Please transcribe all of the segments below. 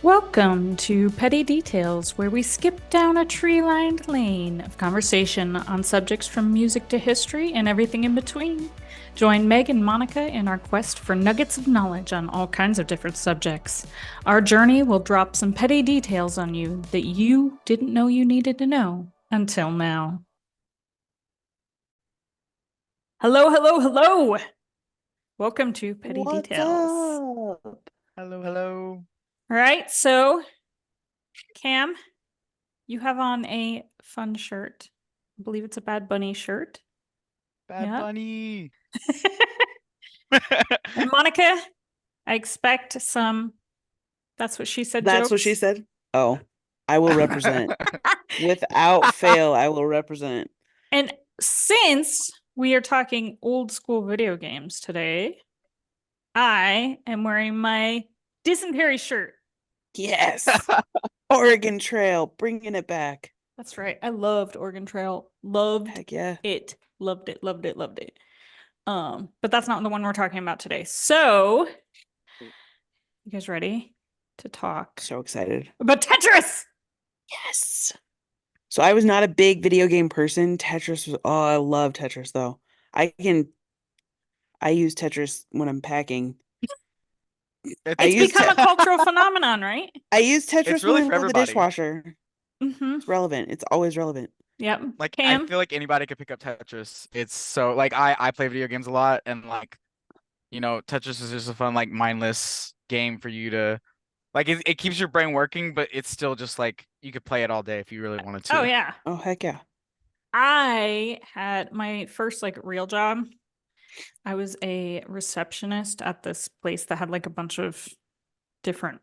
Welcome to Petty Details, where we skip down a tree-lined lane of conversation on subjects from music to history and everything in between. Join Meg and Monica in our quest for nuggets of knowledge on all kinds of different subjects. Our journey will drop some petty details on you that you didn't know you needed to know until now. Hello, hello, hello! Welcome to Petty What's Details. up? Hello, hello. All right, so Cam, you have on a fun shirt. I believe it's a Bad Bunny shirt. Bad Yeah. Bunny. And Monica, I expect some that's what she said That's what she jokes. said. Oh, I will represent. Without fail, I will represent. And since we are talking old school video games today, I am wearing my dysentery shirt. Yes. Oregon Trail, bringing it back. That's right. I loved Oregon Trail. Loved Heck yeah. it. Loved it. Loved it. Loved it. But that's not the one we're talking about today. So, you guys ready to talk So excited. about Tetris? Yes. So I was not a big video game person. Tetris was, oh, I love Tetris though. I use Tetris when I'm packing. I It's use become a cultural phenomenon, right? I use It's Tetris when really I for load the everybody. dishwasher. Mm-hmm. It's relevant. It's always relevant. Yep. Like I Cam? feel like anybody could pick up Tetris. It's so like I play video games a lot and Tetris is just a fun like mindless game for you to like it keeps your brain working, but it's still just like you could play it all day if you really wanted Oh, to. yeah. Oh, heck yeah. I had my first like real job. I was a receptionist at this place that had like a bunch of different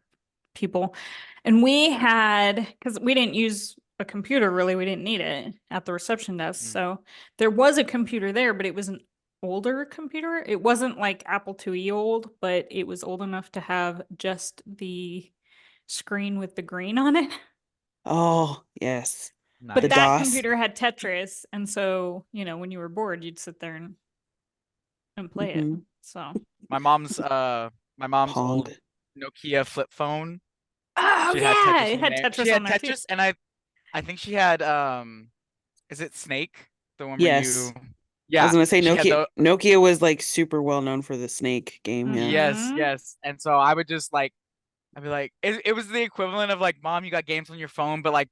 people. And we had, because we didn't use a computer really, we didn't need it at the reception desk. Mm. So there was a computer there, but it was an older computer. It wasn't like Apple IIe old, but it was old enough to have just the screen with the green on it. Oh, yes. The But Nice. that DOS. computer had Tetris. And so, when you were bored, you'd sit there and play it. Hmm. So, My mom's my mom's Pong. old Nokia flip phone. oh, She had yeah, Tetris it in had there. She Tetris on had there too. Tetris and I think she had is it Snake? The one where Yes. you I was yeah, gonna say she had Nokia. the Nokia was like super well known for the snake game. Yeah. yes, Mm-hmm. yes. And so I would just like I'd be like it was the equivalent of like, Mom, you got games on your phone, but like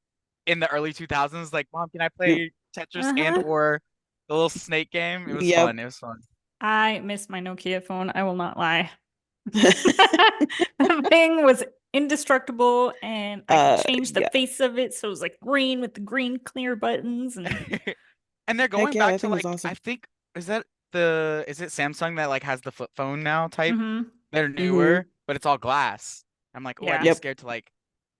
in the early 2000s, like, Mom, can I Yeah. play Tetris and Uh-huh. or the little snake game? It was Yep. fun. It was fun. I miss my Nokia phone. I will not lie. The thing was indestructible, and I could change the Yeah. face of it so it was like green with the green clear buttons. And And they're Heck going yeah, back that to thing was like I awesome. think is it Samsung that like has the flip phone now type? mm-hmm. They're Hmm. newer, but it's all glass. I'm like, oh, I'd be Yeah. Yep. scared to like,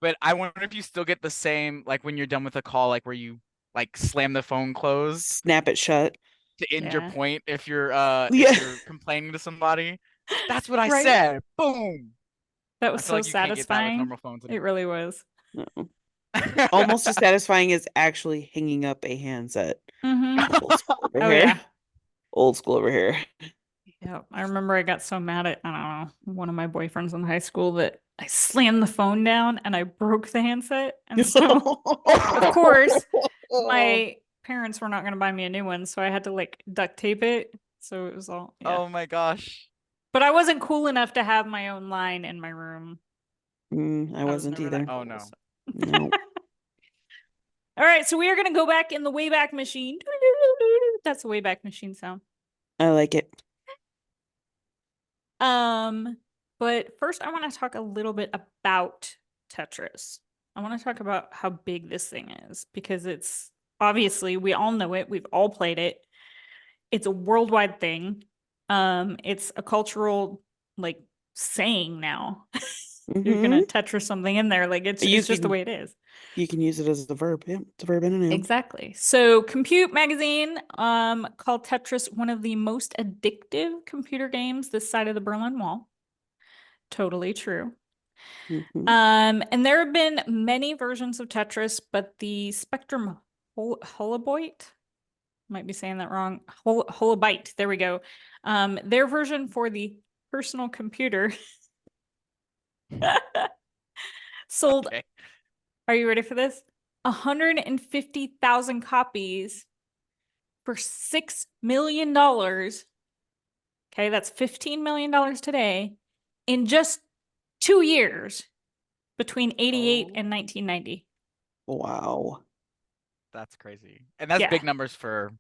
but I wonder if you still get the same like when you're done with a call, like where you like slam the phone closed Snap it shut. to end your Yeah. point Yeah. if you're complaining to somebody. That's what I Right? said. Boom. That I was feel so like you can't get that with satisfying. normal phones It anymore. really was. No. Almost as satisfying as actually hanging up a handset. Mm-hmm. Old school over Oh, here. yeah. Old school over here. Yeah. I remember I got so mad at, I don't know, one of my boyfriends in high school that I slammed the phone down and I broke the handset. And so, of course, my parents were not going to buy me a new one, so I had to like duct tape it. So it was all, yeah. Oh my gosh. But I wasn't cool enough to have my own line in my room. I I was wasn't never that either. Oh cool. no. So. No. All right, so we are going to go back in the Wayback Machine. That's the Wayback Machine sound. I like it. Um, but first I want to talk a little bit about Tetris. I want to talk about how big this thing is because it's obviously we all know it. We've all played it. It's a worldwide thing. It's a cultural like saying now. You're gonna Hmm. Tetris something in there. Like it's You it's just the can way it is. you can use it as a verb. Yeah, it's a verb and a noun. Exactly. So Compute magazine called Tetris one of the most addictive computer games this side of the Berlin Wall. Totally true. Hmm. And there have been many versions of Tetris, but the Spectrum Holobyte, might be saying that wrong. Holobyte, there we go. Their version for the personal computer sold, Okay. are you ready for this? 150,000 copies for $6 million. Okay, that's $15 million today in just 2 years between 88 Oh. and 1990. Wow. That's crazy. And that's Yeah. big numbers for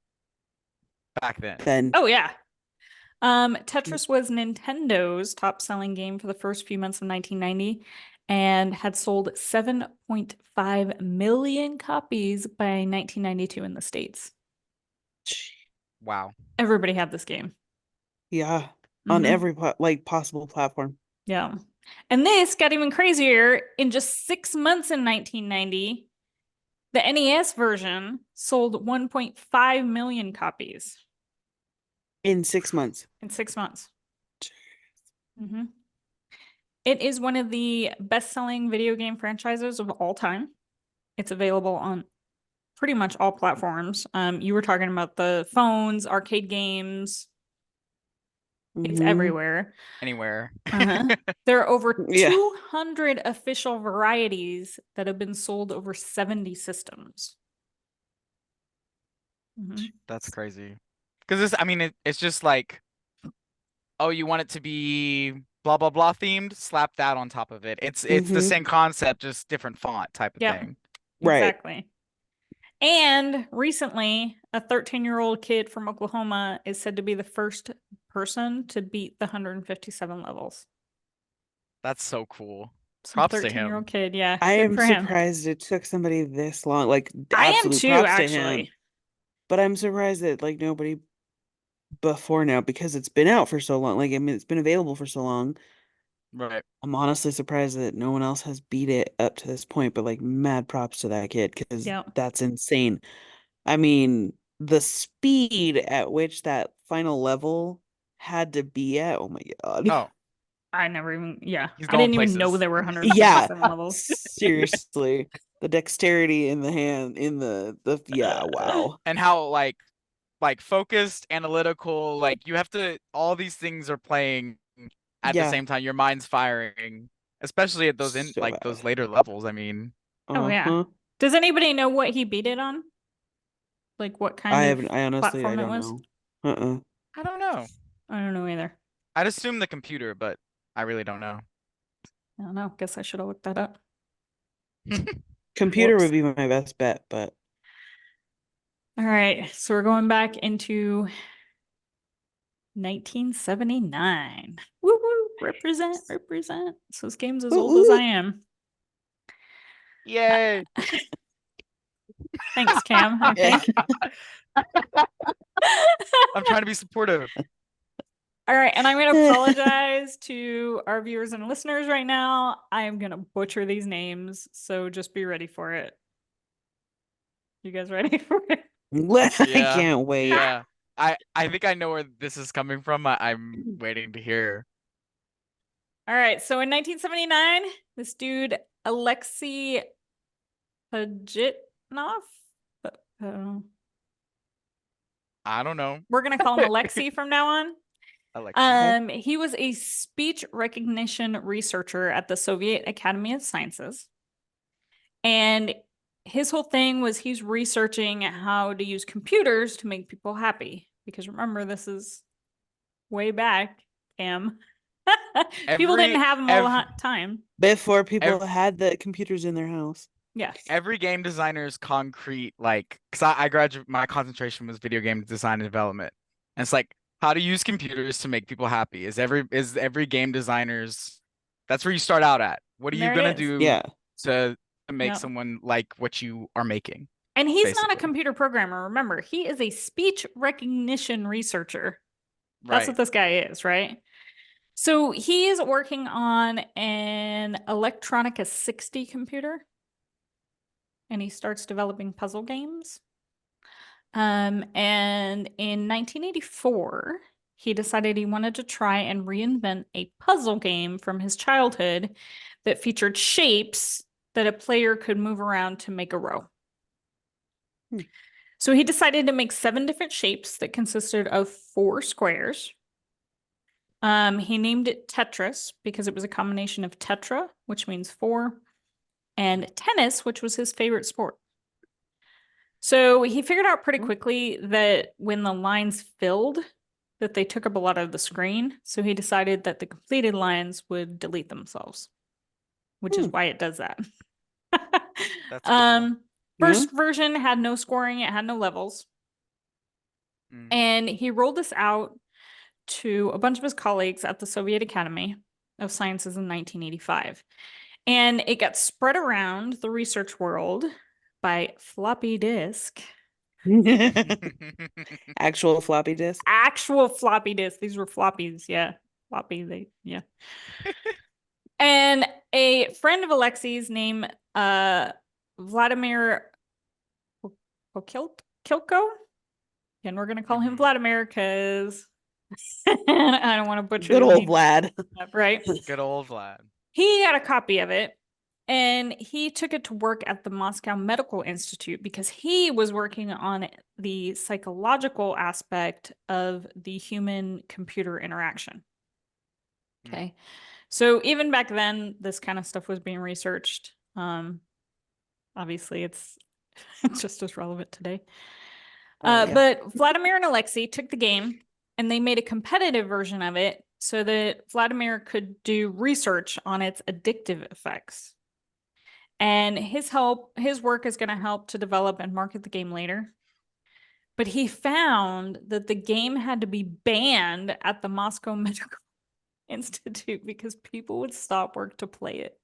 back then. Then Oh, yeah. Tetris was Nintendo's top-selling game for the first few months of 1990 and had sold 7.5 million copies by 1992 in the States. Wow. Everybody had this game. yeah, on Mhm. every possible platform. Yeah. And this got even crazier. In just 6 months in 1990, the NES version sold 1.5 million copies In 6 months. in 6 months. Mhm. It is one of the best-selling video game franchises of all time. It's available on pretty much all platforms. You were talking about the phones, arcade games. It's Mhm. everywhere. Anywhere. There are over Yeah. 200 official varieties that have been sold over 70 systems. Mhm. That's crazy. Because this, I mean, it's just like, oh, you want it to be blah blah blah themed? Slap that on top of it. It's the Mhm. same concept, just different font type of Yep. thing. Right. Exactly. And recently, a 13-year-old kid from Oklahoma is said to be the first person to beat the 157 levels. That's so cool. Some Props to 13-year-old him. kid, yeah. I Good am for him. surprised it took somebody this long. Like, I am absolute too, props to him. actually. But I'm surprised that like nobody before now, because it's been out for so long. Like, I mean, it's been available for so long. Right. I'm honestly surprised that no one else has beat it up to this point. But like, mad props to that kid because Yeah. that's insane. I mean, the speed at which that final level had to be at. Oh my God. Oh, I never even, yeah. he's I going didn't even know places. there were Yeah, 157 levels. seriously. The dexterity in the hand, in yeah, wow. And how like focused, analytical, like you have to, all these things are playing at the Yeah, same time. Your mind's firing, especially at those in so like bad. those later levels. I mean, Oh, yeah. Uh-huh. Does anybody know what he beat it on? Like what kind of I honestly, I platform it don't was? know. Uh-uh. I don't know. I don't know either. I'd assume the computer, but I really don't know. I don't know. Guess I should have looked that up. Computer Whoops. would be my best bet, but All right. So we're going back into 1979. Woo woo. Represent, represent. So this game's as Woo old as I woo. am. Yay! Thanks, Cam, I Yeah. think. I'm trying to be supportive. All right, and I'm going to apologize to our viewers and listeners right now. I am going to butcher these names, so just be ready for it. You guys ready for it? I Yeah. can't wait. Yeah. I think I know where this is coming from. I'm waiting to hear. All right, so in 1979, this dude, Alexei Pajitnov, uh, I don't know. we're going to call him Alexei from now on. Alexei. He was a speech recognition researcher at the Soviet Academy of Sciences. And his whole thing was he's researching how to use computers to make people happy. Because remember, this is way back, Cam. People didn't have them all the time. Before people Every, had the computers in their house. Yeah. every game designer's concrete, like, because I graduated, my concentration was video game design and development. And it's like, how to use computers to make people happy is every game designer's, that's where you start out at. What are And you there gonna it is. do Yeah. to make Yep. someone like what you are making? And he's not a Basically. computer programmer. Remember, he is a speech recognition researcher. That's Right. what this guy is, right? So he is working on an Electronica 60 computer. And he starts developing puzzle games. And in 1984, he decided he wanted to try and reinvent a puzzle game from his childhood that featured shapes that a player could move around to make a row. So he decided to make 7 different shapes that consisted of 4 squares. He named it Tetris because it was a combination of tetra, which means 4, and tennis, which was his favorite sport. So he figured out pretty quickly that when the lines filled, that they took up a lot of the screen. So he decided that the completed lines would delete themselves, which is why it does that. That's cool. First version had no scoring, it had no levels. And he rolled this out to a bunch of his colleagues at the Soviet Academy of Sciences in 1985. And it got spread around the research world by floppy disk. Actual floppy disk. Actual floppy disk. These were floppies, yeah. Floppy, yeah. And a friend of Alexei's named Vladimir Kilko. And we're gonna call him Vladimir because I don't want to butcher Good the old name. Vlad. Right? Good old Vlad. He got a copy of it and he took it to work at the Moscow Medical Institute because he was working on the psychological aspect of the human-computer interaction. Okay. So even back then, this kind of stuff was being researched. Obviously, it's just as relevant today. Yeah. But Vladimir and Alexei took the game and they made a competitive version of it so that Vladimir could do research on its addictive effects. And his work is going to help to develop and market the game later. But he found that the game had to be banned at the Moscow Medical Institute because people would stop work to play it.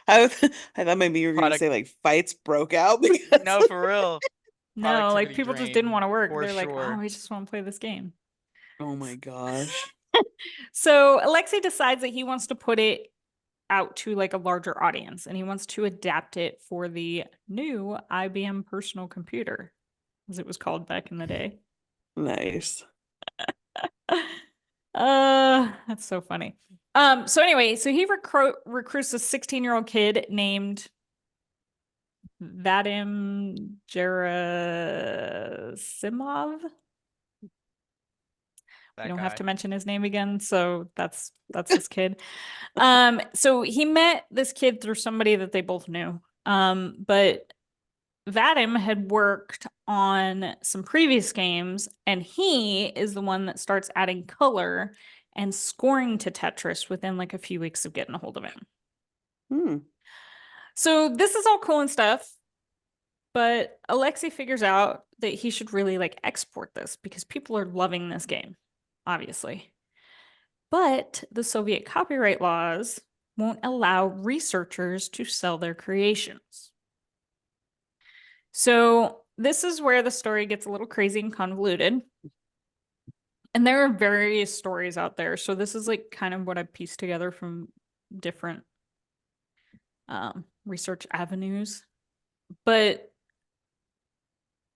I thought maybe you were going to say like fights broke out. Because... No, for real. No, like people just didn't want to work. They're like, sure. oh, we just want to play this game. Oh my gosh. So Alexei decides that he wants to put it out to like a larger audience and he wants to adapt it for the new IBM personal computer, as it was called back in the day. Nice. That's so funny. So anyway, so he recruits a 16-year-old kid named Vadim Gerasimov. We don't have to mention his name again, so that's this kid. So he met this kid through somebody that they both knew. But Vadim had worked on some previous games, and he is the one that starts adding color and scoring to Tetris within like a few weeks of getting a hold of it. So this is all cool and stuff, but Alexei figures out that he should really like export this because people are loving this game, obviously. But the Soviet copyright laws won't allow researchers to sell their creations. So this is where the story gets a little crazy and convoluted. And there are various stories out there. So this is like kind of what I pieced together from different research avenues. But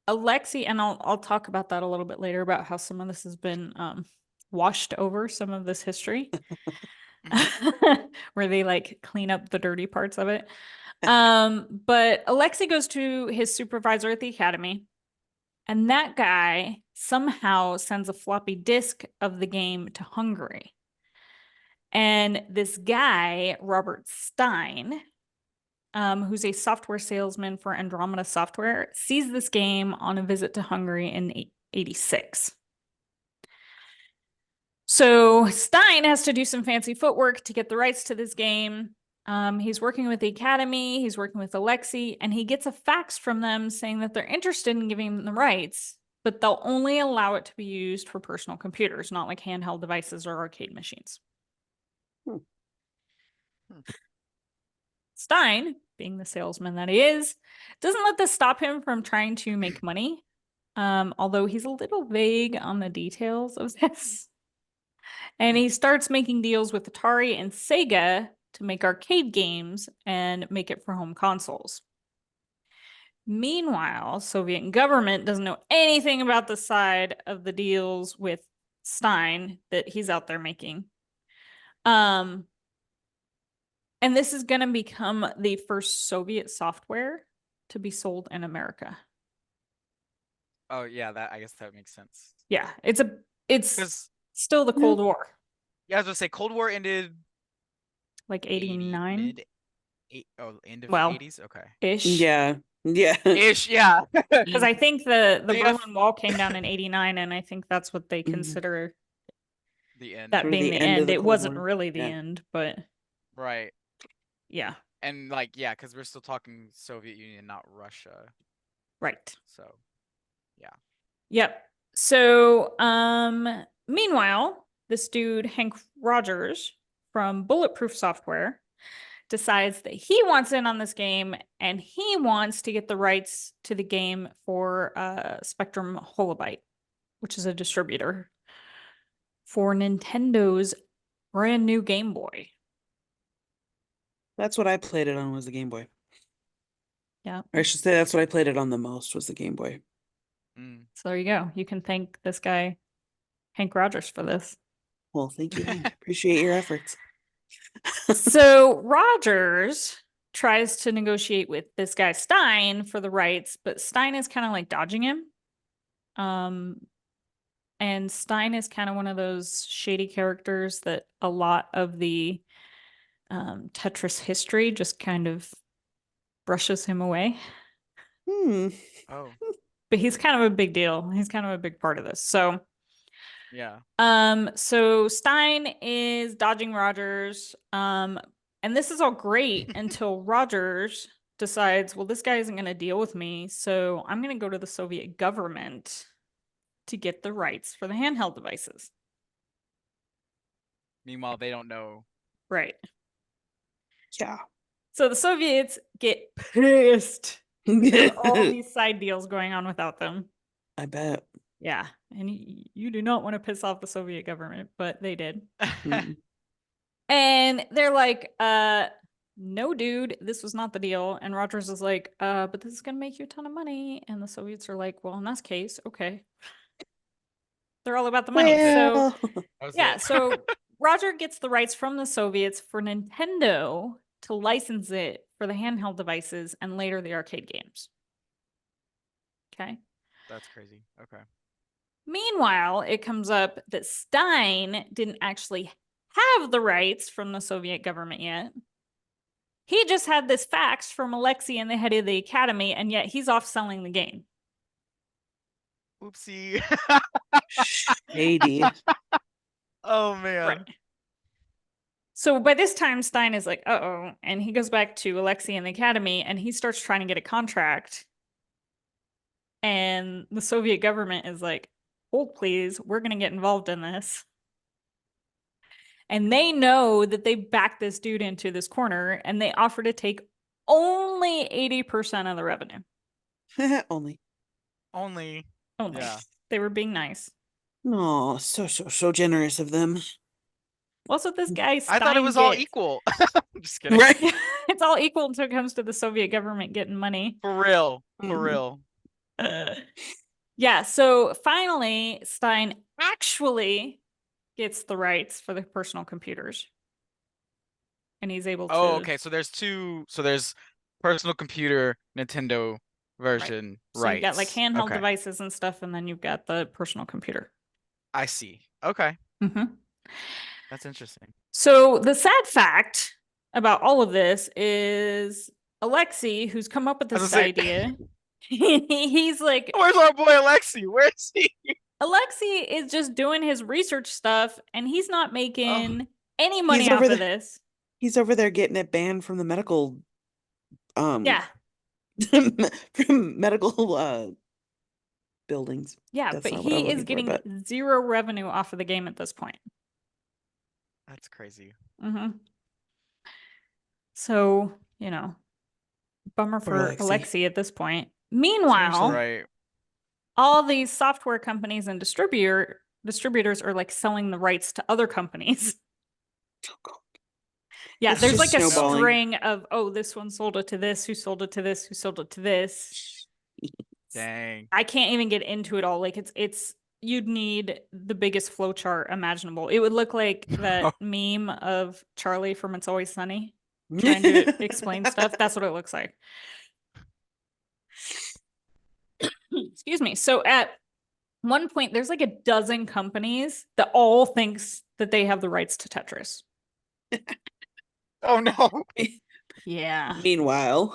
Alexei, and I'll talk about that a little bit later about how some of this has been washed over, some of this history, where they like clean up the dirty parts of it. But Alexei goes to his supervisor at the academy, and that guy somehow sends a floppy disk of the game to Hungary. And this guy, Robert Stein, who's a software salesman for Andromeda Software, sees this game on a visit to Hungary in 86. So Stein has to do some fancy footwork to get the rights to this game. He's working with the Academy, he's working with Alexei, and he gets a fax from them saying that they're interested in giving him the rights, but they'll only allow it to be used for personal computers, not like handheld devices or arcade machines. Stein, being the salesman that he is, doesn't let this stop him from trying to make money, although he's a little vague on the details of this. And he starts making deals with Atari and Sega to make arcade games and make it for home consoles. Meanwhile, Soviet government doesn't know anything about the side of the deals with Stein that he's out there making. And this is going to become the first Soviet software to be sold in America. Oh yeah, I guess that makes sense. Yeah, it's still the Cold War. Yeah, I was gonna say Cold War ended like 80, 89. mid end of Well, 80s. Okay. Ish. Yeah. Ish, yeah. Because I think the They Berlin Wall came down in 89, and I think that's what they Mhm. consider the end. that Sort of being the the end of end. the It Cold wasn't War. really the Yeah. end, but Right. yeah, And like, yeah, because we're still talking Soviet Union, not Russia. right. So, yeah. Yep. So, meanwhile, this dude, Hank Rogers from Bulletproof Software, decides that he wants in on this game and he wants to get the rights to the game for Spectrum Holobyte, which is a distributor for Nintendo's brand new Game Boy. That's what I played it on, was the Game Boy. Yeah. Or I should say that's what I played it on the most, was the Game Boy. So there you go. You can thank this guy, Hank Rogers, for this. Well, thank you, Hank. Appreciate your efforts. So Rogers tries to negotiate with this guy Stein for the rights, but Stein is kind of like dodging him. And Stein is kind of one of those shady characters that a lot of the Tetris history just kind of brushes him away. Oh, But he's kind of a big deal. He's kind of a big part of this. So yeah. So Stein is dodging Rogers. And this is all great until Rogers decides, well, this guy isn't going to deal with me, so I'm going to go to the Soviet government to get the rights for the handheld devices. Meanwhile, they don't know. Right. Yeah. So the Soviets get pissed. There are all these side deals going on without them. I bet. Yeah. And you do not want to piss off the Soviet government, but they did. Mhm. And they're like, no, dude, this was not the deal. And Rogers is like, but this is gonna make you a ton of money. And the Soviets are like, well, in that case, okay. They're all about the money. So yeah, so Roger gets the rights from the Soviets for Nintendo to license it for the handheld devices and later the arcade games. Okay. That's crazy. Okay. Meanwhile, it comes up that Stein didn't actually have the rights from the Soviet government yet. He just had this fax from Alexei and the head of the academy, and yet he's off selling the game. Oopsie. Shady. Oh man. Right. So by this time, Stein is like, uh-oh, and he goes back to Alexei and the academy, and he starts trying to get a contract. And the Soviet government is like, hold please, we're going to get involved in this. And they know that they backed this dude into this corner, and they offer to take only 80% of the revenue. Only. Only. Only. Yeah. They were being nice. Oh, so generous of them. Also, this guy Stein I thought it was all equal. I'm just kidding. Right. It's all equal until it comes to the Soviet government getting money. For real. For Mhm. real. Yeah, so finally, Stein actually gets the rights for the personal computers. And he's able to. Oh, okay. So there's two. So there's personal computer Nintendo version So rights. you've got like handheld Okay. devices and stuff, and then you've got the personal computer. I see. Okay. Mm-hmm. That's interesting. So the sad fact about all of this is Alexei, who's come up with I was this gonna say- idea, he's like, Where's our boy Alexi? Where is he? Alexei is just doing his research stuff, and he's not making any money He's over off of there. this. He's over there getting it banned from the medical Yeah, from medical buildings. yeah, That's but not what I'm he is looking for, getting but zero revenue off of the game at this point. That's crazy. Mm-hmm. So, bummer Poor for Alexei. Alexei at this point. Meanwhile, Right. all these software companies and distributors are like selling the rights to other companies. Yeah, It's there's just like a snowballing. string of, oh, this one sold it to this, who sold it to this, who sold it to this. Dang. I can't even get into it all. Like it's you'd need the biggest flowchart imaginable. It would look like that meme of Charlie from It's Always Sunny trying to explain stuff. That's what it looks like. Excuse me. So at one point, there's like a dozen companies that all thinks that they have the rights to Tetris. Oh no. Yeah. Meanwhile,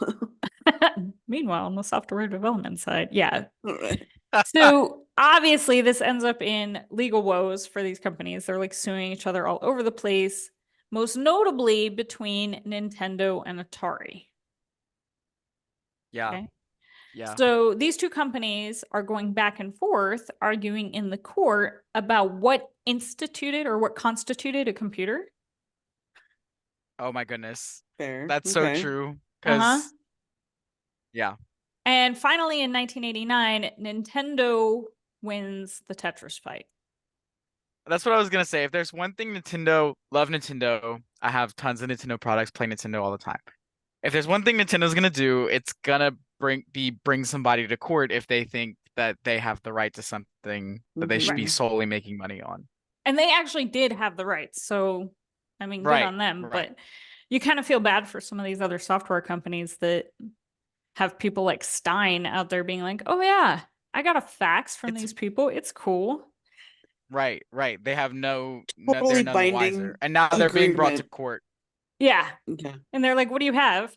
Meanwhile, on the software development side, yeah. all right. So obviously, this ends up in legal woes for these companies. They're like suing each other all over the place, most notably between Nintendo and Atari. Yeah. Okay. Yeah. So these two companies are going back and forth, arguing in the court about what instituted or what constituted a computer. Oh my goodness. Fair. That's so Okay. true. Uh-huh. Because yeah. And finally, in 1989, Nintendo wins the Tetris fight. That's what I was gonna say. If there's one thing love Nintendo. I have tons of Nintendo products, play Nintendo all the time. If there's one thing Nintendo's gonna do, it's gonna bring somebody to court if they think that they have the right to something that they should be Mhm. solely making money on. And they actually did have the rights. So, I mean, good Right, on them. right. But you kind of feel bad for some of these other software companies that have people like Stein out there being like, oh, yeah, I got a fax from It's these people. It's cool. right, right. They have they're Totally none the binding wiser. And now they're being brought to agreement. court. Yeah. Okay. And they're like, what do you have?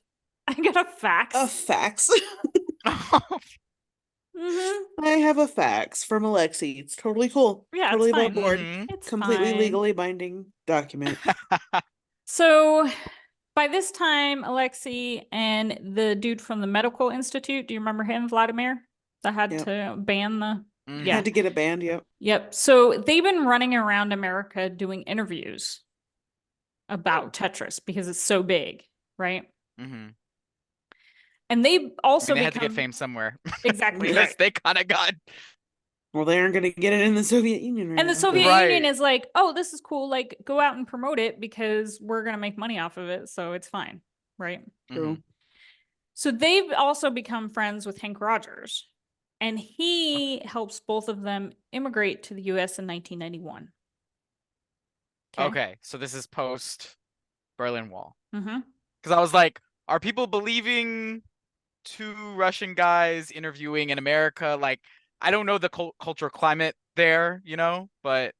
I got a fax. A fax. Mm-hmm. I have a fax from Alexi. It's totally cool. Yeah, Totally it's above fine. board. Mhm. It's Completely fine. legally binding document. So by this time, Alexei and the dude from the medical institute, do you remember him, Vladimir? That had Yep. to ban the Mhm. yeah. Had to get a band, yep. Yep. So they've been running around America doing interviews about Tetris because it's so big, right? Mhm. And they I also mean, they had to get become fame somewhere exactly because right. they kind of got Well, they aren't going to get it in the Soviet Union right And the now. Soviet Right. Union is like, oh, this is cool. Like, go out and promote it because we're going to make money off of it. So it's fine. Right. True. So they've also become friends with Hank Rogers. And he helps both of them immigrate to the US in 1991. Okay, so this is post Berlin Wall. Mm-hmm. Because I was like, are people believing two Russian guys interviewing in America? Like, I don't know the cultural climate there, but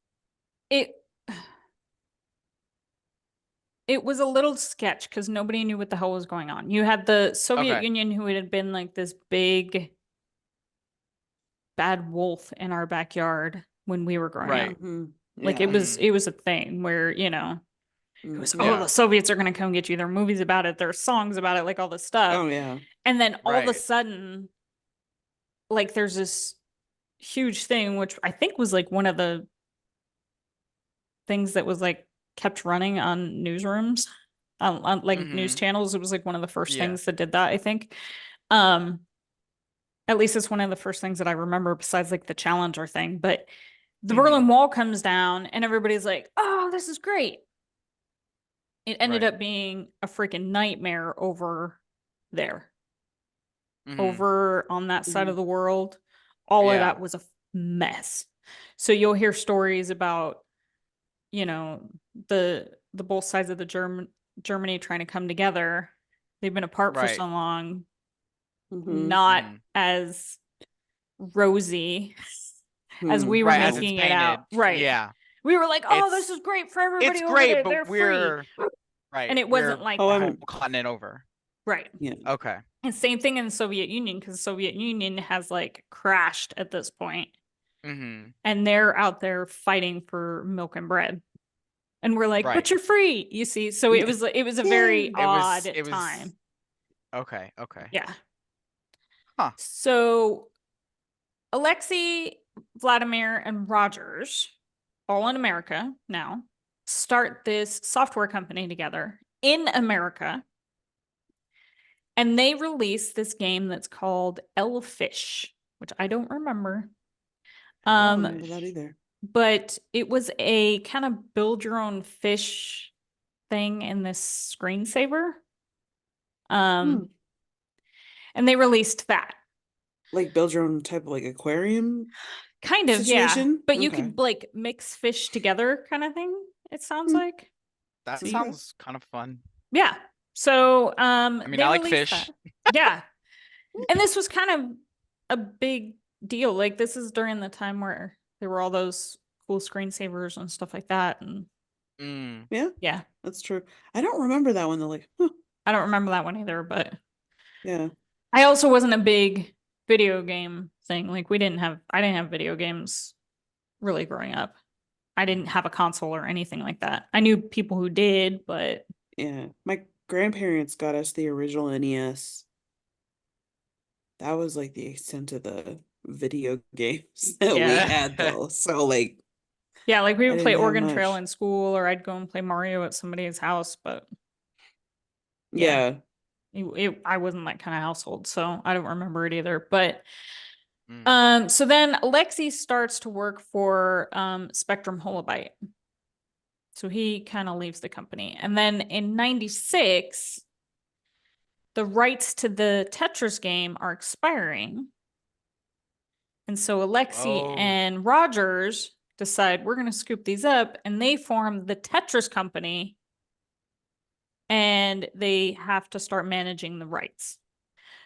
It was a little sketch because nobody knew what the hell was going on. You had the Soviet okay. Union, who had been like this big bad wolf in our backyard when we were growing Right. up. Mhm. Like Yeah. it was a thing where, it was, oh, Yeah. the Soviets are gonna come get you. There are movies about it, there are songs about it, like all this stuff. Oh, yeah. And then all of a Right. sudden, like there's this huge thing, which I think was like one of the things that was like kept running on newsrooms, on like news Mhm. channels. It was like one of the first Yeah. things that did that, I think. Um, at least it's one of the first things that I remember besides like the Challenger thing. But the Berlin Wall comes down and everybody's like, oh, this is great. It ended Right. up being a freaking nightmare over there. Mhm. Over on that side of the world. All of Yeah. that was a mess. So you'll hear stories about, the both sides of the Germany trying to come together. They've been apart for Right. so long, Mhm. not Mhm. as rosy as we were Right, as it's making it out. painted. Right. Yeah. We were like, oh, this It's is great for everybody it's over great, there. but They're free. we're And right. it We're wasn't like Oh, a that. whole continent over. Right. Yeah. Okay. And same thing in the Soviet Union, because the Soviet Union has like crashed at this point. Mhm. And they're out there fighting for milk and bread. And we're like, Right. but you're free, you see. So it was a very Yay. odd It was time. okay. Yeah. Huh. So Alexei, Vladimir, and Rogers, all in America now, start this software company together in America. And they release this game that's called Elfish, which I don't remember. I don't remember that either. But it was a kind of build your own fish thing in this screensaver. And they released that. Like build your own type of like aquarium Kind of, situation? yeah. But you Okay. could like mix fish together kind of thing, it sounds Hmm. like. That See? sounds kind of fun. Yeah. So I mean, they I like released fish. that. Yeah. And this was kind of a big deal. Like this is during the time where there were all those cool screensavers and stuff like that. And Mm. Yeah, Yeah. that's true. I don't remember that one though. Like, huh, I don't remember that one either, but yeah. I also wasn't a big video game thing. Like I didn't have video games really growing up. I didn't have a console or anything like that. I knew people who did, but Yeah. My grandparents got us the original NES. That was like the extent of the video games that we yeah. had though. So like Yeah, like we I would play didn't have Oregon Trail much. in school, or I'd go and play Mario at somebody's house, but yeah, Yeah. I wasn't that kind of household, so I don't remember it either. But Mm. so then Alexi starts to work for Spectrum Holobyte. So he kind of leaves the company. And then in 96, the rights to the Tetris game are expiring. And so Alexi Oh. and Rogers decide we're going to scoop these up, and they form the Tetris company, and they have to start managing the rights.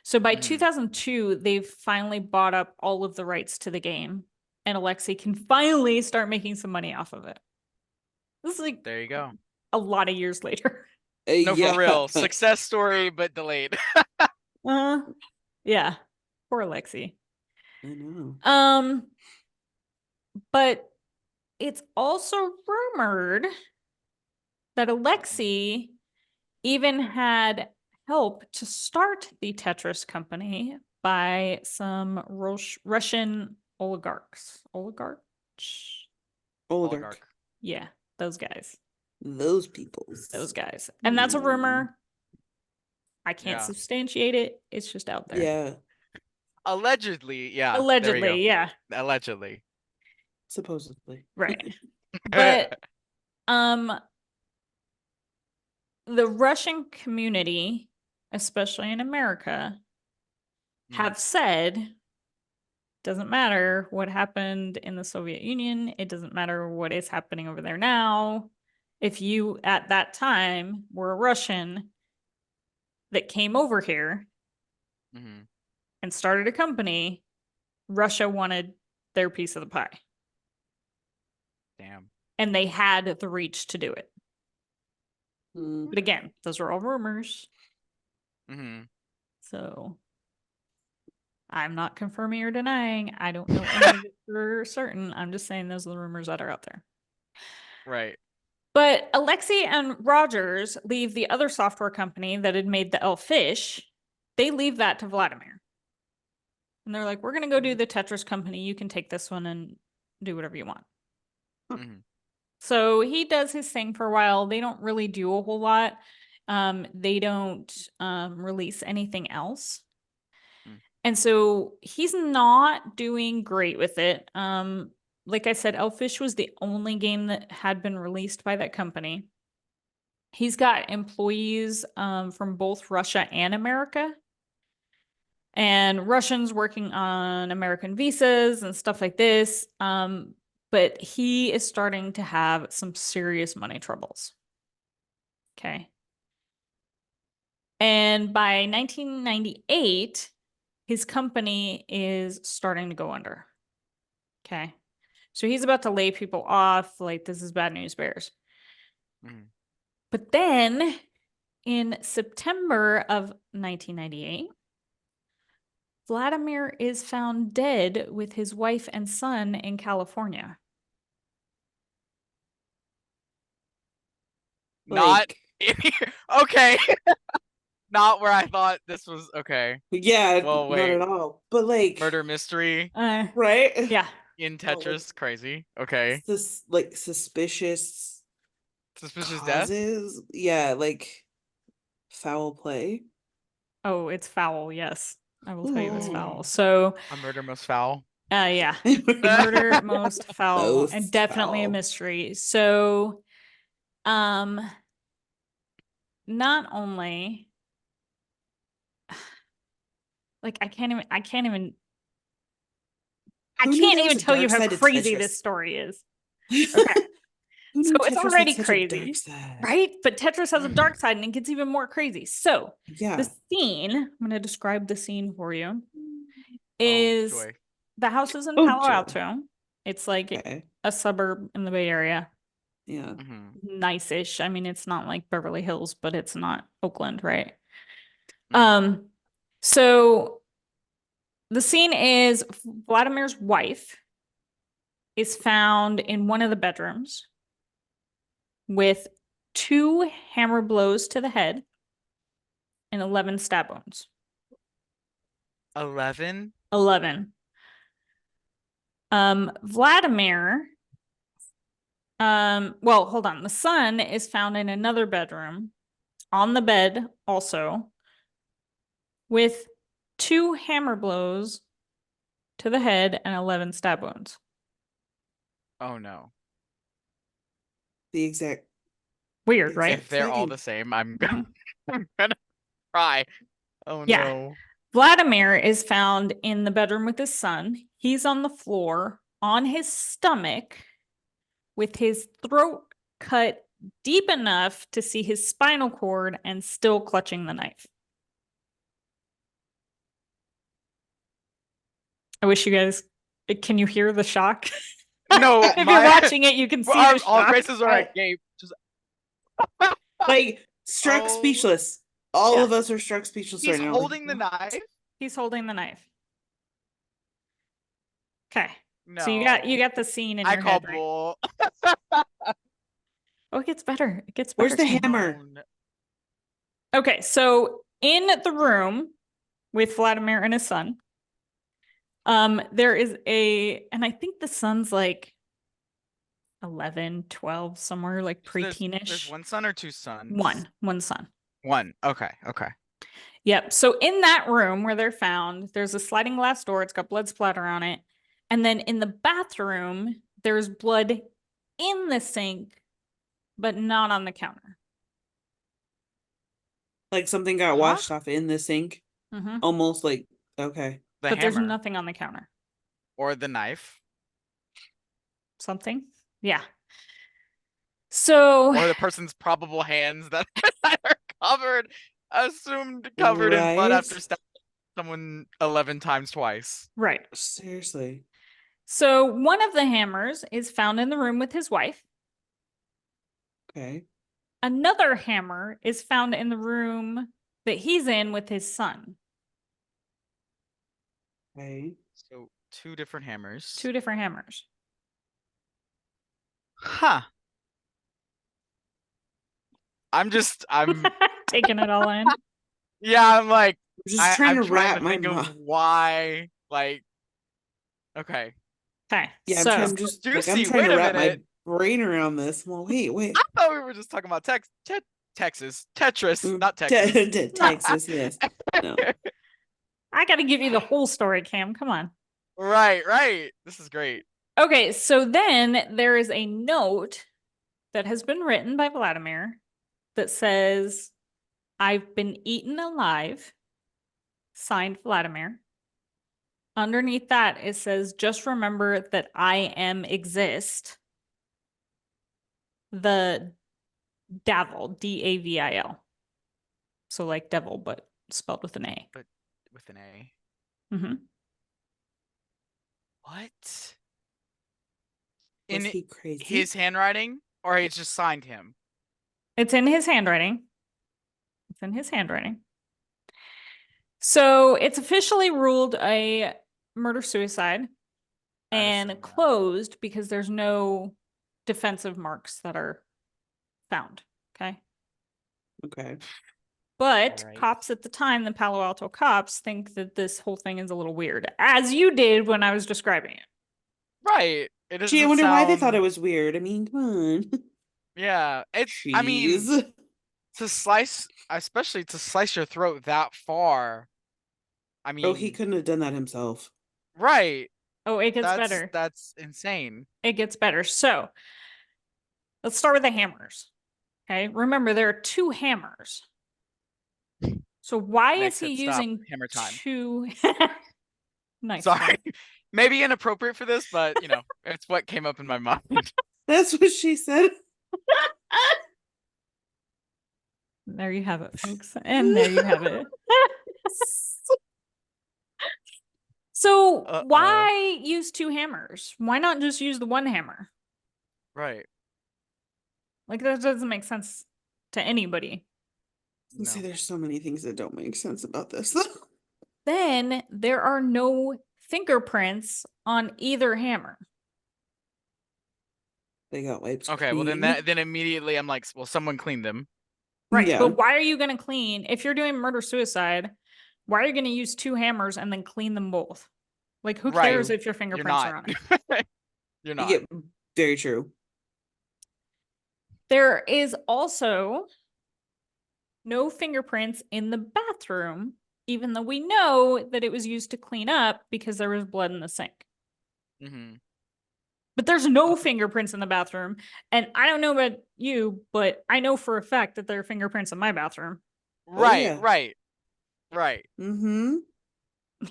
So by 2002, they've finally bought up all of the rights to the game, and Alexi can finally start making some money off of it. This is like There you go. a lot of years later. No, for Yeah. real. Success story, but delayed. Yeah. Poor Alexi. I know. But it's also rumored that Alexi even had help to start the Tetris company by some Russian oligarchs. Oligarchs? Oligarch. Yeah, those guys. Those peoples. Those guys. And that's a rumor. I can't Yeah. substantiate it. It's just out there. Yeah. Allegedly, yeah. There we go. Allegedly, yeah. Allegedly. Supposedly. Right. But the Russian community, especially in America, have said doesn't matter what happened in the Soviet Union, it doesn't matter what is happening over there now. If you at that time were a Russian that came over here and started a company, Russia wanted their piece of the pie. Damn. And they had the reach to do it. Mm. But again, those are all rumors. So I'm not confirming or denying. I don't know any of it for certain. I'm just saying those are the rumors that are out there. Right. But Alexi and Rogers leave the other software company that had made the Elfish. They leave that to Vladimir. And they're like, we're going to go do the Tetris company. You can take this one and do whatever you want. So he does his thing for a while. They don't really do a whole lot. They don't release anything else. And so he's not doing great with it. Like I said, Elfish was the only game that had been released by that company. He's got employees from both Russia and America. And Russians working on American visas and stuff like this. But he is starting to have some serious money troubles. Okay. And by 1998, his company is starting to go under. Okay. So he's about to lay people off. Like, this is bad news bears. But then in September of 1998, Vladimir is found dead with his wife and son in California. Not in here. Okay. Not where I thought this was. Okay. Yeah, well, not at all. But like murder mystery. Right? Yeah. In Tetris, crazy. Okay. This like suspicious causes. Death? Yeah, like foul play. Oh, it's foul, yes. I will tell you it's foul. So a murder most foul. Yeah. Murder most foul. Most and definitely foul. A mystery. So not only like I can't even tell you how crazy this story is. Okay. So it's already crazy, right? But Tetris has a dark side and it gets even more crazy. So the scene, I'm going to describe the scene for you, is the house is in Palo Alto. It's like a suburb in the Bay Area. Yeah. nice-ish. I mean, it's not like Beverly Hills, but it's not Oakland, right? So the scene is Vladimir's wife is found in one of the bedrooms with 2 hammer blows to the head and 11 stab wounds. 11? 11. Vladimir, well, hold on. The son is found in another bedroom on the bed also with 2 hammer blows to the head and 11 stab wounds. Oh no. The exact Weird, right? If they're all same. the same, I'm gonna cry. Oh Yeah. no. Vladimir is found in the bedroom with his son. He's on the floor on his stomach with his throat cut deep enough to see his spinal cord and still clutching the knife. I wish you guys, can you hear the shock? No, if you're watching it, you can see the all shock. faces are agape. Just Like struck Oh. speechless. All Yeah. of us are struck speechless he's right now. holding the knife. He's holding the knife. Okay. No. So you got the scene in I your call head, right? bull. Oh, it gets better. It gets better. Where's the Cam. hammer? Oh, no. Okay, so in the room with Vladimir and his son, there is and I think the son's like 11, 12, somewhere like preteenish. There's one son or 2 sons? One son. One. Okay. Yep. So in that room where they're found, there's a sliding glass door. It's got blood splatter on it. And then in the bathroom, there's blood in the sink, but not on the counter. Like something got washed off in the sink. Almost like, okay. But there's nothing on the counter. Or the knife. Something. Yeah. So. Or the person's probable hands that are assumed covered in blood after stabbing someone 11 times twice. Right. Seriously. So one of the hammers is found in the room with his wife. Okay. Another hammer is found in the room that he's in with his son. Okay. So 2 different hammers. 2 different hammers. Huh. I'm taking it all in. Yeah, I'm like, just trying to wrap my think of why, like, okay. Okay. Yeah, so, I'm trying to wrap my brain around this. Well, wait. I thought we were just talking about Texas. Tetris, not Texas. Texas, yes. No. I got to give you the whole story, Cam. Come on. Right. This is great. Okay, so then there is a note that has been written by Vladimir that says, "I've been eaten alive," signed Vladimir. Underneath that, it says, "Just remember that I am exist." The Davil, Davil. So like devil, but spelled with an A. But with an A. Mm-hmm. What? Was he crazy? His handwriting? Or he just signed him? It's in his handwriting. So it's officially ruled a murder-suicide and closed because there's no defensive marks that are found. Okay. But cops at the time, the Palo Alto cops, think that this whole thing is a little weird, as you did when I was describing it. Right. Gee, I wonder why they thought it was weird. I mean, come on. Yeah. I mean, especially to slice your throat that far. I mean. Oh, he couldn't have done that himself. Right. Oh, it gets better. That's insane. It gets better. So let's start with the hammers. Okay. Remember, there are 2 hammers. So why is he using hammer time? 2? Nice. Sorry. Maybe inappropriate for this, but it's what came up in my mind. That's what she said. There you have it, folks. And there you have it. So why use 2 hammers? Why not just use the 1 hammer? Right. Like, that doesn't make sense to anybody. I say No. there's so many things that don't make sense about this. Then there are no fingerprints on either hammer. They got wiped Okay, well clean. then immediately I'm like, well, someone cleaned them. Right. Yeah. But why are you going to clean? If you're doing murder-suicide, why are you going to use 2 hammers and then clean them both? Like, who Right. cares if your You're fingerprints are not. on it? You're not. Yeah, very true. There is also no fingerprints in the bathroom, even though we know that it was used to clean up because there was blood in the sink. Mm-hmm. But there's no fingerprints in the bathroom. And I don't know about you, but I know for a fact that there are fingerprints in my bathroom. Right, yeah. right. Mm-hmm.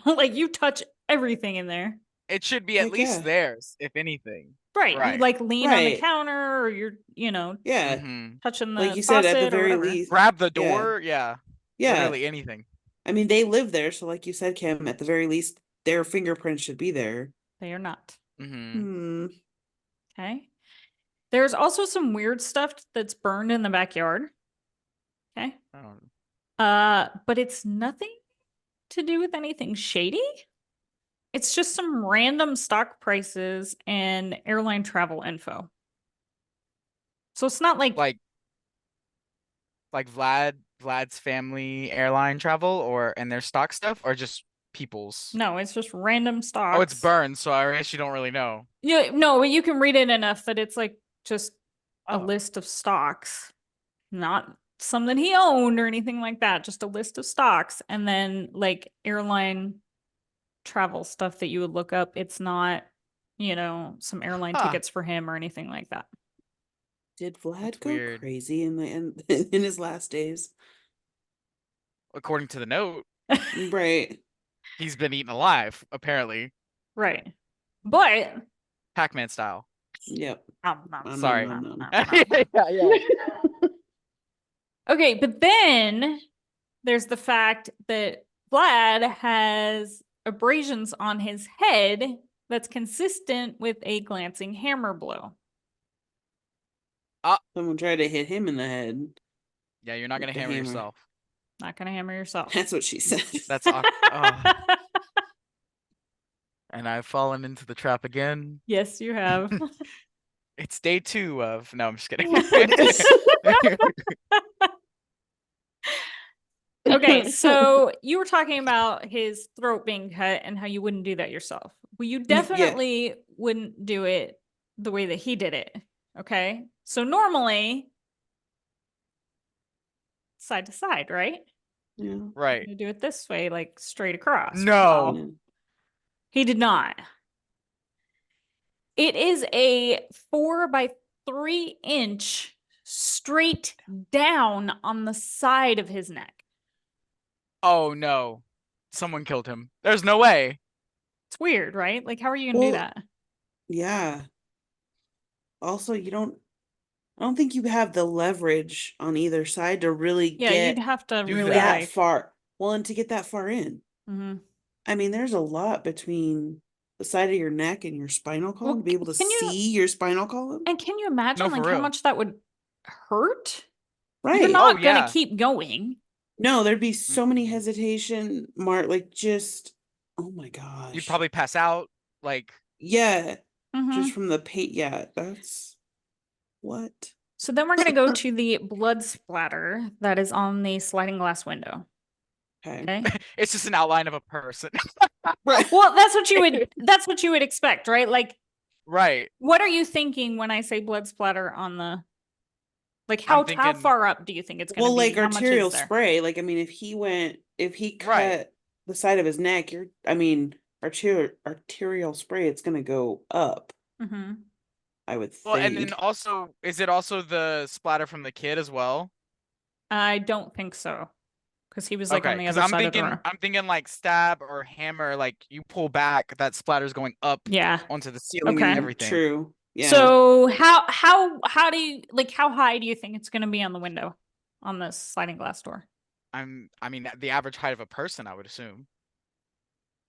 Like, you touch everything in there. It should be at Heck least yeah. theirs, if anything. Right. You Right. like lean on the Right. counter, or you're, Yeah. Mm-hmm. touching the Like you said, at the faucet or very whatever. least. Grab the Yeah. door, yeah. Yeah. Literally anything. I mean, they live there, so like you said, Kim, at the very least, their fingerprints should be there. They are not. Mm-hmm. Hmm. Okay. There's also some weird stuff that's burned in the backyard. Okay. But it's nothing to do with anything shady. It's just some random stock prices and airline travel info. So it's not like Vlad's family airline travel and their stock stuff, or just people's? no, it's just random stocks. Oh, it's burned, so I guess you don't really know. Yeah, no, but you can read it enough that it's like just a Oh. list of stocks, not some that he owned or anything like that, just a list of stocks, and then like airline travel stuff that you would look up. It's not, some airline tickets for him or anything like that. Did Vlad That's go weird. crazy in in his last days? According to the note, Right. he's been eaten alive, apparently. Right. But Pac-Man style. Yep. Sorry. No. Yeah. Okay, but then there's the fact that Vlad has abrasions on his head that's consistent with a glancing hammer blow. Someone tried to hit him in the head. Yeah, you're not With gonna the hammer hammer. yourself. Not gonna hammer yourself. That's what she said. That's and I've fallen into the trap again. Yes, you have. It's day 2 of no, I'm just kidding. Okay, so you were talking about his throat being cut and how you wouldn't do that yourself. Well, you definitely wouldn't do it the way that he did it. Okay, so normally side to side, right? Yeah. Right. You do it this way, like straight across. No. Yeah. He did not. It is a 4 by 3 inch straight down on the side of his neck. Oh no. Someone killed him. There's no way. It's weird, right? Like, how are you gonna do that? Yeah. Also, I don't think you have the leverage on either side to really Yeah, you'd get have to do really that like. far. Well, and to get that far in. Mhm. I mean, there's a lot between the side of your neck and your spinal column to be able to can you- see your spinal column. And can you imagine No, for like how real. much that would hurt? Right. You're not Oh, yeah. gonna keep going. No, there'd be so many Mm-mm. hesitation, like just, oh my gosh. You'd probably pass out. Like, Yeah, Mhm. just from the pain. Yeah, that's what. So then we're gonna go to the blood splatter that is on the sliding glass window. Okay. Okay. it's just an outline of a person. Right. Well, that's what you would expect, right? Like, Right. what are you thinking when I say blood splatter on the, like, how thinking- far up do you think it's gonna Well, be? like How much is arterial there? spray. Like, I mean, if he cut Right. the side of his neck, arterial spray, it's gonna go up. Mm-hmm. I would Well, and think. then also, is it also the splatter from the kid as well? I don't think so, because he was like on the because other side of the room. I'm thinking like stab or hammer, like you pull back, that splatter's going up Yeah. onto the ceiling Okay. and everything. True. Yeah. So how do you, like, how high do you think it's gonna be on the window on this sliding glass door? I mean, the average height of a person, I would assume,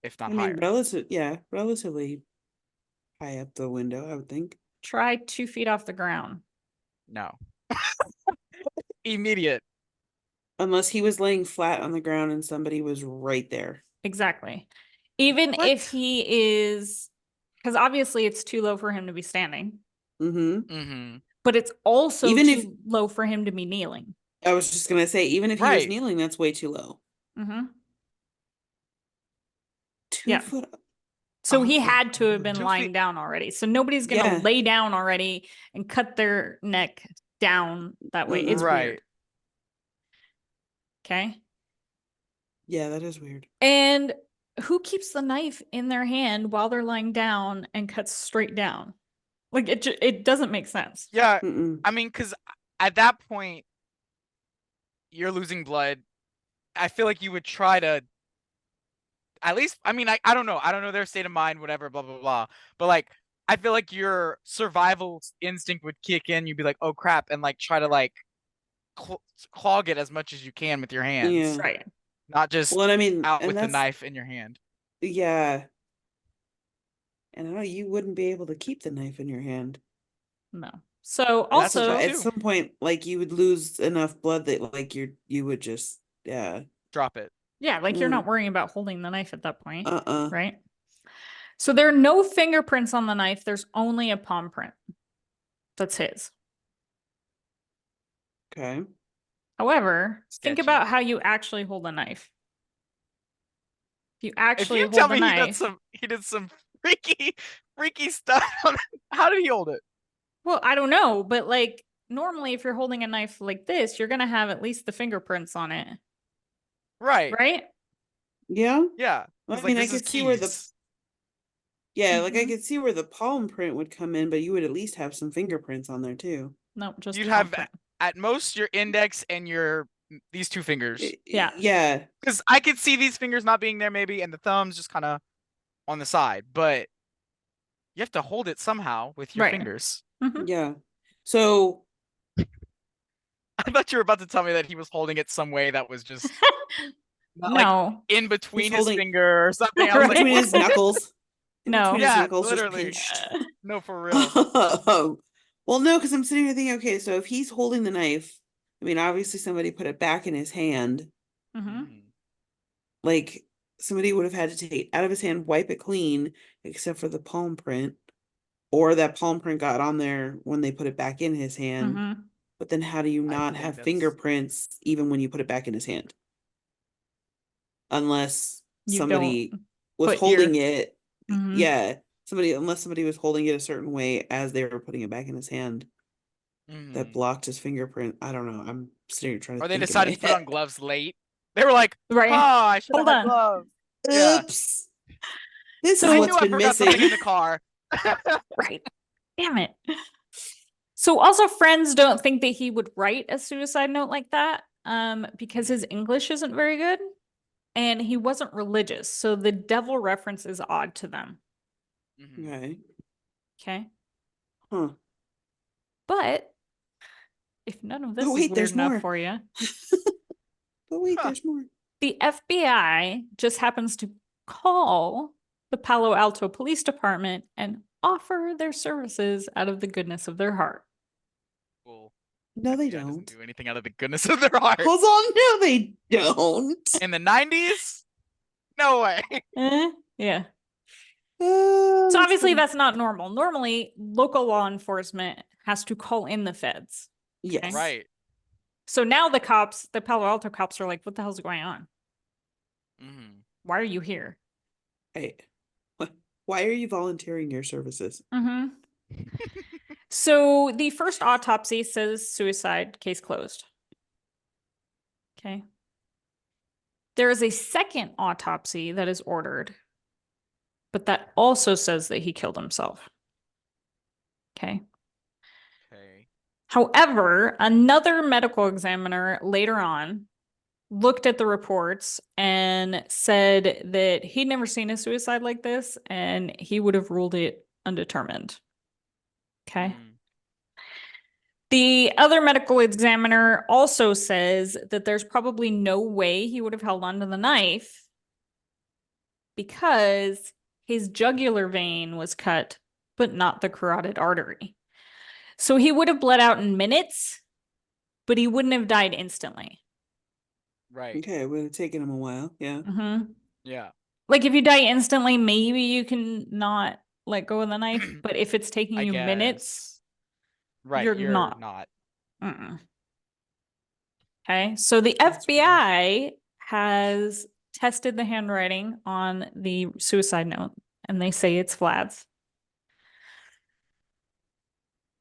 if not I mean, higher. relatively high up the window, I would think. Try 2 feet off the ground. No. immediate. Unless he was laying flat on the ground and somebody was right there. Exactly. Even What? if he is, because obviously it's too low for him to be standing, Mm-hmm. but it's also Even if too low for him to be kneeling. I was just gonna say, even if he was Right. kneeling, that's way too low. Mm-hmm. 2 Yeah. foot. So he off the had to have been 2 lying feet. down already. So nobody's gonna Yeah. lay down already and cut their neck down that way. It's Right. weird. Okay. Yeah, that is weird. And who keeps the knife in their hand while they're lying down and cuts straight down? Like it doesn't make sense. Yeah. Mm-mm. I mean, because at that point, you're losing blood. I feel like you would try to at least, I mean, I don't know. I don't know their state of mind, whatever, blah, blah, blah. But like, I feel like your survival instinct would kick in. You'd be like, oh crap, and like try to like clog it as much as you can with your hands. Yeah. Right. Not just Well, and I mean, out and with the that's knife in your hand. yeah. And I know you wouldn't be able to keep the knife in your hand. No. So That's also, true At too. some point, like you would lose enough blood that like you would just Drop it. yeah, like you're not worrying about holding the knife at that point, right? So there are no fingerprints on the knife. There's only a palm print. That's his. Okay. However, think Sketchy. about how you actually hold a knife. If you If actually you tell hold the me knife, he did some freaky stuff on it, how did he hold it? well, I don't know, but like normally if you're holding a knife like this, you're gonna have at least the fingerprints on it, Right. right? Yeah. Yeah. Well, He's I like, mean, I this is could see where the keys. like I Mhm. could see where the palm print would come in, but you would at least have some fingerprints on there too. No, just You'd a palm have print. at most your index and your these two fingers. Yeah. Yeah. Because I could see these fingers not being there maybe, and the thumbs just kind of on the side, but you have to hold it somehow with your Right. fingers. Mhm. Yeah. So I thought you were about to tell me that he was holding it some way that was just not like No. in he's between his holding finger or something. I in was like, between Right. his knuckles. In No. between his yeah, knuckles, just literally. pinched. No, for real. Well, no, because I'm sitting here thinking, okay, so if he's holding the knife, I mean, obviously somebody put it back in his hand. Mhm. Like somebody would have had to take it out of his hand, wipe it clean, except for the palm print, or that palm print got on there when they put it back in his hand. Mhm. But then how do you I not think have that's fingerprints even when you put it back in his hand? Unless You don't somebody was put your holding it. Mhm. Yeah. Unless somebody was holding it a certain way as they were putting it back in his hand that blocked his fingerprint. I don't know. I'm sitting here trying to Or they think in my decided to put on head. gloves late. They were like, Right. "Oh, I should have Hold had on. gloves." Yeah. Oops. This is So I what's knew I been forgot something in missing. the car. right. Damn it. So also friends don't think that he would write a suicide note like that because his English isn't very good and he wasn't religious. So the devil reference is odd to them. Okay. Okay. Huh. But if none of this But is wait, weird there's enough more. for you, But wait, Huh. there's more. the FBI just happens to call the Palo Alto Police Department and offer their services out of the goodness of their heart. Well, No, they FBI doesn't don't. do anything out of the goodness of their heart. Hold on. No, they don't. In the 90s? No way. Yeah. Oh, So that's obviously funny. that's not normal. Normally, local law enforcement has to call in the feds. Yes. Right. So now the cops, the Palo Alto cops are like, what the hell's going on? Why are you here? Hey, why are you volunteering your services? So the first autopsy says suicide, case closed. Okay. There is a second autopsy that is ordered, but that also says that he killed himself. Okay. Okay. However, another medical examiner later on looked at the reports and said that he'd never seen a suicide like this and he would have ruled it undetermined. Okay. The other medical examiner also says that there's probably no way he would have held onto the knife because his jugular vein was cut, but not the carotid artery. So he would have bled out in minutes but he wouldn't have died instantly. Right. Okay, it would have taken him a while. Yeah. Yeah. Like if you die instantly, maybe you can not let go of the knife, but if it's taking I you guess. minutes, Right. you're You're not. not. Okay, so the That's weird. FBI has tested the handwriting on the suicide note, and they say it's Vlad's.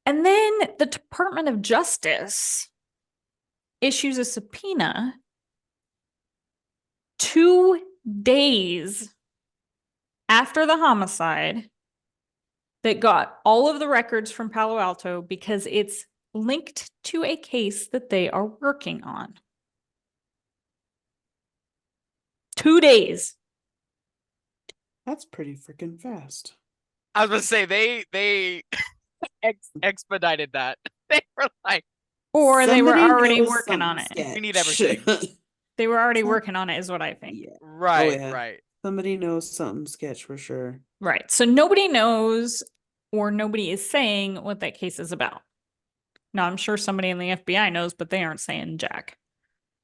And then the Department of Justice issues a subpoena 2 days after the homicide that got all of the records from Palo Alto because it's linked to a case that they are working on. 2 days. That's pretty freaking fast. I was gonna say they expedited that. They were like, or they were Somebody already knows working on something it. sketch. we need everything. They were already working on it, is what I think. Yeah. Right. yeah. Right. Somebody knows something sketch for sure. Right. So nobody knows or nobody is saying what that case is about. Now, I'm sure somebody in the FBI knows, but they aren't saying jack.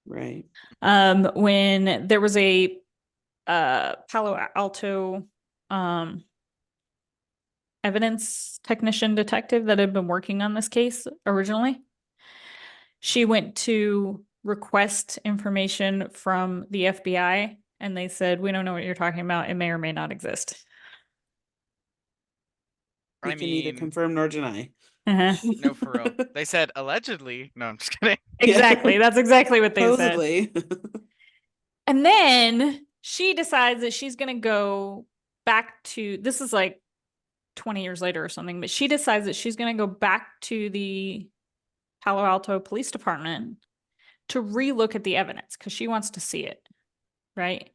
Right. When there was a Palo Alto evidence technician detective that had been working on this case originally, she went to request information from the FBI, and they said, "We don't know what you're talking about. It may or may not exist." We can neither confirm nor deny. No, for real. They said allegedly. No, I'm just kidding. Exactly. Yeah. That's exactly what they said. Supposedly. And then she decides that she's going to go back to, this is like 20 years later or something, but she decides that she's going to go back to the Palo Alto Police Department to relook at the evidence because she wants to see it, right?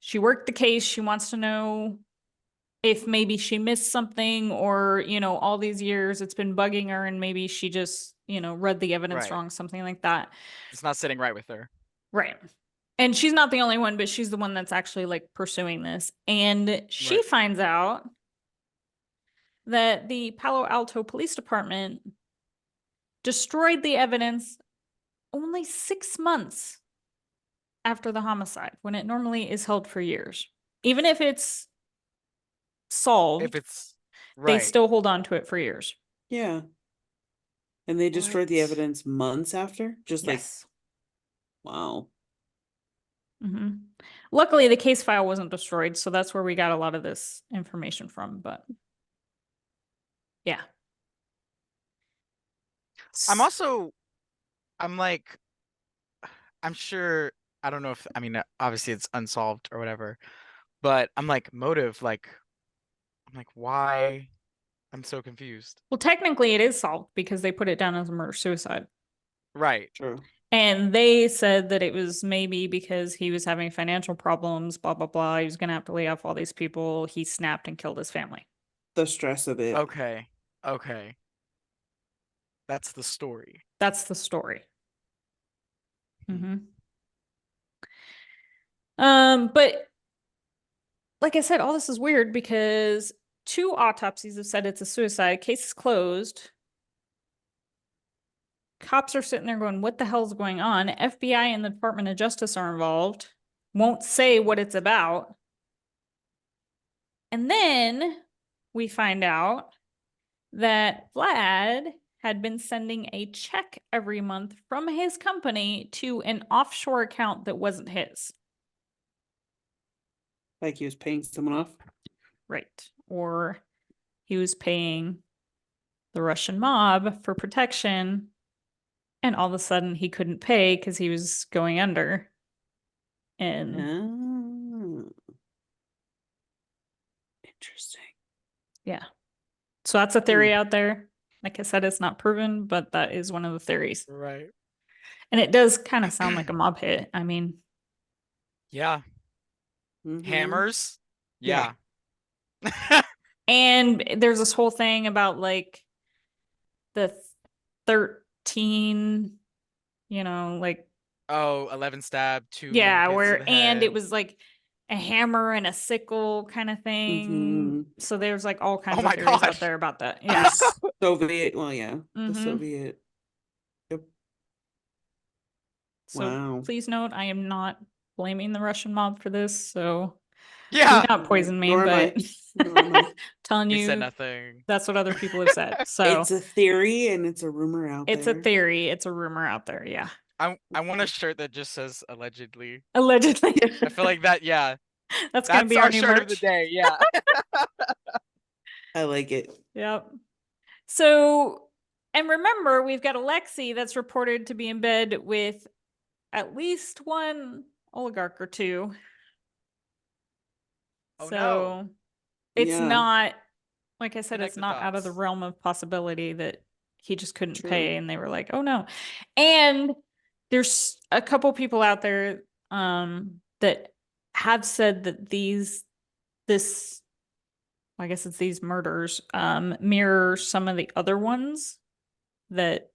She worked the case. She wants to know if maybe she missed something or, you know, all these years it's been bugging her and maybe she just, you know, read the evidence Right. wrong, something like that. It's not sitting right with her. Right. And she's not the only one, but she's the one that's actually like pursuing this. And she finds out that the Palo Alto Police Department destroyed the evidence only 6 months after the homicide, when it normally is held for years. Even if it's solved, If it's they still hold on to it for years. Yeah. And they destroyed the evidence months after? Just Yes. like, wow. Luckily, the case file wasn't destroyed, so that's where we got a lot of this information from, but yeah. I'm like, I'm sure, I don't know if, I mean, obviously it's unsolved or whatever, but I'm like, motive, like, I'm like, why? I'm so confused. Well, technically it is solved because they put it down as a murder-suicide. Right. True. And they said that it was maybe because he was having financial problems, blah, blah, blah. He was going to have to lay off all these people. He snapped and killed his family. The stress of it. Okay. Okay. That's the story. That's the story. But like I said, all this is weird because 2 autopsies have said it's a suicide. Case is closed. Cops are sitting there going, what the hell's going on? FBI and the Department of Justice are involved. Won't say what it's about. And then we find out that Vlad had been sending a check every month from his company to an offshore account that wasn't his. Like he was paying someone off? Right. Or he was paying the Russian mob for protection, and all of a sudden he couldn't pay because he was going under. And interesting. Yeah. So that's a theory out there. Like I said, it's not proven, but that is one of the theories. Right. And it does kind of sound like a mob hit. I mean, yeah. Hammers. Yeah. And there's this whole thing about like the 13, you know, like 11 stab, 2 yeah, hits where to the and head. it was like a hammer and a sickle kind of thing. So there's like all kinds of theories out there about that. Yeah. Soviet, well, yeah. The Soviet. Yep. So Wow. please note, I am not blaming the Russian mob for this. So do Yeah. not poison me, Nor am I. but Nor am I. telling You said you nothing. that's what other people have said. So It's a theory and it's a rumor out it's there. a theory. It's a rumor out there. Yeah. I want a shirt that just says allegedly. Allegedly. I feel like that. Yeah, That's gonna that's be our our new shirt merch. of the day. Yeah. I like it. Yep. So, and remember, we've got Alexei that's reported to be in bed with at least one oligarch or two. Oh, So no. it's Yeah. not, like I said, Connect it's the not out of the dots. realm of possibility that he just couldn't True. pay and they were like, oh no. And there's a couple people out there that have said that this I guess it's these murders mirror some of the other ones that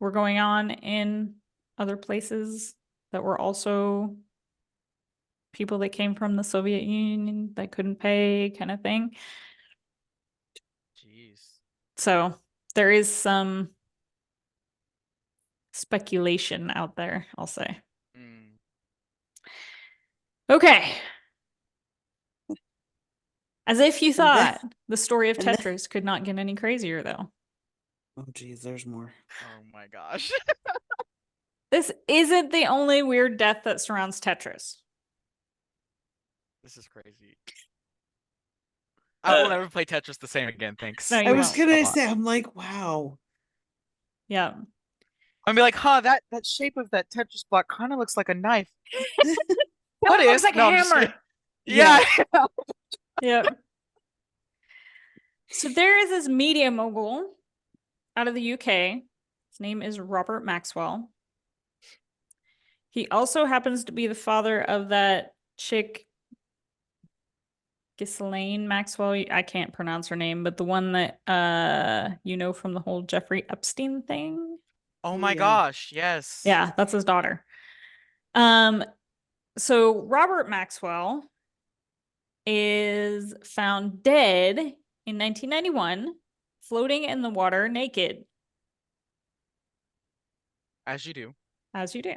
were going on in other places that were also people that came from the Soviet Union that couldn't pay, kind of thing. Jeez. So there is some speculation out there, I'll say. Mm. Okay. As if you And thought the story of and then- Tetris could not get any crazier, though. Oh, geez, there's more. Oh my gosh. This isn't the only weird death that surrounds Tetris. This is crazy. I will never play Tetris the same again. Thanks. No, I you was won't. gonna say, I'm like, wow. Yeah. I'm be like, huh, that shape of that Tetris block kind of looks like a knife. That What one looks is? like No, a I'm just hammer. kidding. Yeah. Yep. So there is this media mogul out of the UK. His name is Robert Maxwell. He also happens to be the father of that chick, Ghislaine Maxwell. I can't pronounce her name, but the one that you know from the whole Jeffrey Epstein thing. Oh Oh, my yeah. gosh. Yes. Yeah, that's his daughter. So Robert Maxwell is found dead in 1991, floating in the water naked, As you do. as you do.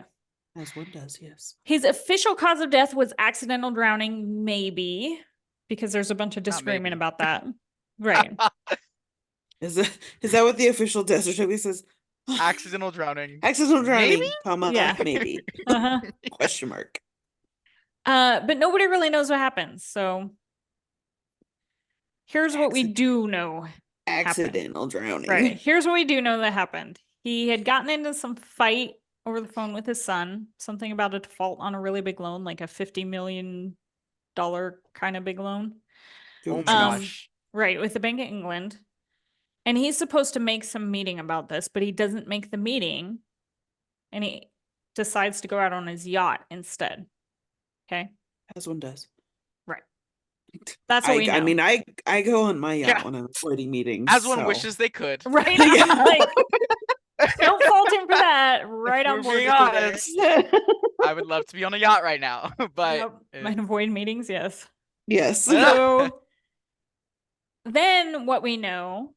As one does, yes. His official cause of death was accidental drowning, maybe, because there's a bunch of disagreement maybe. about that. Right. Is that what the official death certificate says? Accidental drowning. Accidental drowning, Maybe? comma, Yeah. maybe. Uh-huh. Question mark. But nobody really knows what happens. So here's what we do know. Accidental drowning. Right. Here's what we do know that happened. He had gotten into some fight over the phone with his son, something about a default on a really big loan, like a $50 million kind of big loan. Oh my gosh. Right, with the Bank of England. And he's supposed to make some meeting about this, but he doesn't make the meeting. And he decides to go out on his yacht instead. Okay. As one does. Right. That's what we know. I mean, I go on my yacht Yeah. when I'm avoiding meetings. As one so. wishes they could. Right. Yeah. Like, don't fault him for that. Right on We're board being with you honest. there. I would love to be on a yacht right now, but Yep. And avoid meetings, yes. Yes. So then what we know